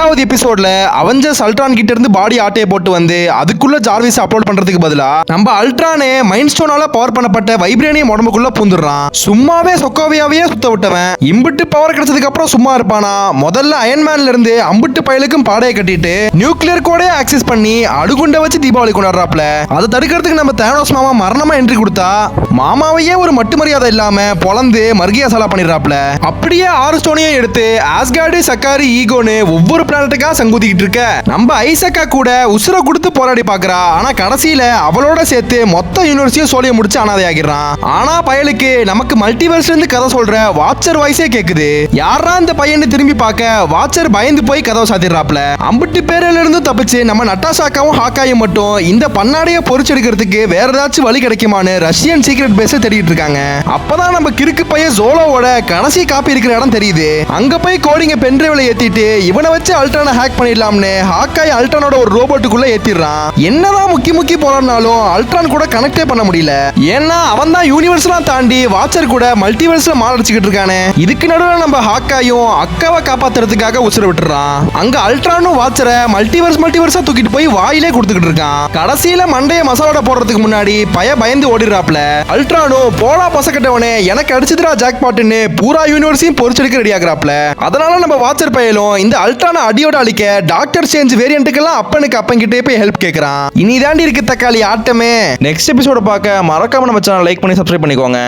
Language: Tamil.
இரண்டாவது எபிசோட்ல அவெஞ்சர்ஸ் அல்ட்ரான் கிட்ட இருந்து பாடி ஆட்டையை போட்டு வந்து அதுக்குள்ள ஜார்விஸ் அப்லோட் பண்றதுக்கு பதிலா நம்ம அல்ட்ரானே மைண்ட் ஸ்டோனால பவர் பண்ணப்பட்ட வைப்ரேனியம் உடம்புக்குள்ள பூந்துடுறான். சும்மாவே சொக்கோவியாவே சுத்த விட்டவன் இம்பிட்டு பவர் கிடைச்சதுக்கு அப்புறம் சும்மா இருப்பானா? முதல்ல அயன்மேன்ல இருந்து அம்பிட்டு பயலுக்கும் பாடையை கட்டிட்டு நியூக்ளியர் கோடே ஆக்சஸ் பண்ணி அணுகுண்டை வச்சு தீபாவளி கொண்டாடுறாப்ல. அதை தடுக்கிறதுக்கு நம்ம தேனோஸ் மாமா மரணமா என்ட்ரி கொடுத்தா மாமாவையே ஒரு மட்டு மரியாதை இல்லாம பொலந்து மர்கியா சலா பண்ணிடுறாப்ல. அப்படியே 6 ஸ்டோனையும் எடுத்து ஆஸ்கார்டு சக்காரி ஈகோன்னு ஒவ்வொரு பிளானட்டுக்கா சங்குதிக்கிட்டு இருக்க நம்ம ஐசக்கா கூட உசுர கொடுத்து போராடி பாக்குறா. ஆனா கடைசியில அவளோட சேர்த்து மொத்த யூனிவர்ஸையும் சோழிய முடிச்சு அனாதையாகிறான். ஆனா பயலுக்கு நமக்கு மல்டிவர்ஸ்ல இருந்து கதை சொல்ற வாட்சர் வாய்ஸே கேக்குது. யாரா இந்த பையன் திரும்பி பார்க்க வாட்சர் பயந்து போய் கதவை சாத்திடுறாப்ல. அம்பிட்டு பேரில இருந்து தப்பிச்சு நம்ம நட்டாசாக்காவும் ஹாக்காயும் மட்டும் இந்த பண்ணாடைய பொறிச்செடுக்கிறதுக்கு வேற ஏதாச்சும் வழி கிடைக்குமான்னு ரஷ்யன் சீக்ரெட் பேஸ தேடிட்டு இருக்காங்க. அப்பதான் நம்ம கிறுக்கு பையன் ஜோலோவோட கடைசி காப்பி இருக்கிற இடம் தெரியுது. அங்க போய் கோடிங்க பென்ட்ரைவ்ல ஏத்திட்டு இவனை வச்சு அல்ட்ரானை ஹேக் பண்ணிடலாம்னு ஹாக்காய் அல்ட்ரானோட ஒரு ரோபோட்டுக்குள்ள ஏத்திடுறான். என்னதான் முக்கி போறானாலும் அல்ட்ரான் கூட கனெக்டே பண்ண முடியல. ஏன்னா அவன் தான் யூனிவர்ஸ்லாம் தாண்டி வாட்சர் கூட மல்டிவர்ஸ்ல மாரடிச்சுக்கிட்டு இருக்கானே. இதுக்கு நடுவில் நம்ம ஹாக்காயும் அக்காவை காப்பாத்துறதுக்காக உசுர விட்டுறான். அங்க அல்ட்ரானும் வாட்சரை மல்டிவர்ஸா தூக்கிட்டு போய் வாயிலே கொடுத்துக்கிட்டு இருக்கான். கடைசியில மண்டைய மசாலோட போடுறதுக்கு முன்னாடி பயந்து ஓடிடுறாப்ல. அல்ட்ரானும் போலா பசக்கட்டவனே எனக்கு அடிச்சுதுரா ஜாக் பாட்டுன்னு பூரா யூனிவர்ஸையும் பொறிச்செடுக்க ரெடி ஆகுறாப்ல. அதனால நம்ம வாட்சர் பயலும் இந்த அல்ட்ரான அடியோட அழிக்க டாக்டர் சேஞ்ச் வேரியன்ட்டுக்கெல்லாம் அப்பனுக்கு அப்பங்கிட்டே போய் ஹெல்ப் கேட்கறான். இனி தாண்டி இருக்கு தக்காளி ஆட்டமே. நெக்ஸ்ட் எபிசோட பார்க்க மறக்காம நம்ம சேனல் லைக் பண்ணி சப்ஸ்கிரைப் பண்ணிக்கோங்க.